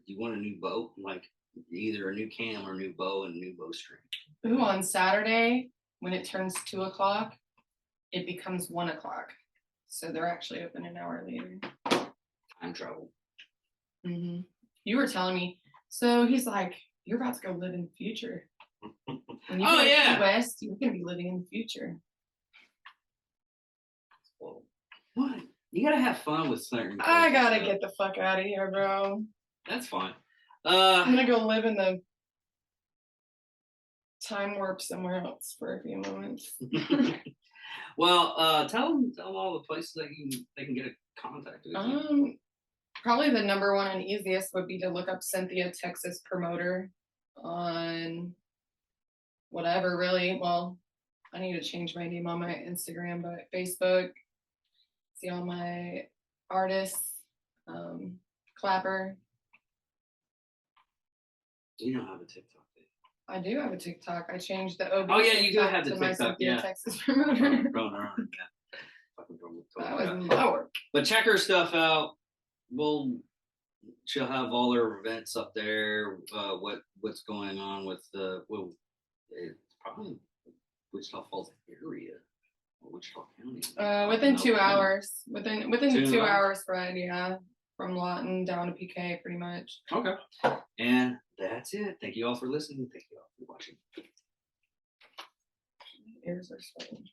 you want a new bow? I'm like, either a new cam or a new bow and a new bowstring.
Ooh, on Saturday, when it turns 2 o'clock, it becomes 1 o'clock. So they're actually open an hour later.
Time travel.
Mm-hmm. You were telling me, so he's like, you're about to go live in the future. When you
Oh,
go to
yeah.
Key West, you're gonna be living in the future.
Well,
What? You gotta have fun with certain.
I
crazy
gotta
stuff.
get the fuck out of here, bro.
That's fine.
I'm gonna go live in the time warp somewhere else for a few moments.
Well, tell them all the places that they can get a contact with you.
Probably the number one and easiest would be to look up Cynthia Texas Promoter on whatever, really. Well, I need to change my name on my Instagram, but Facebook. See all my artists. Clapper.
Do you know how to TikTok?
I do have a TikTok. I changed the OB.
Oh, yeah, you do
TikTok
have the
to my
TikTok,
Cynthia
yeah.
Texas Promoter.
Going around, yeah. Fucking totally
That
forgot.
was my work.
But check her stuff out. She'll have all her events up there. What's going on with it's probably Wichita Falls area or Wichita County.
Within
No,
2
no.
hours. Within
2
2
hours?
hours ride, yeah. From Lawton down to PK, pretty much.
Okay. And that's it. Thank you all for listening. Thank you all for watching.
Ears are sweating.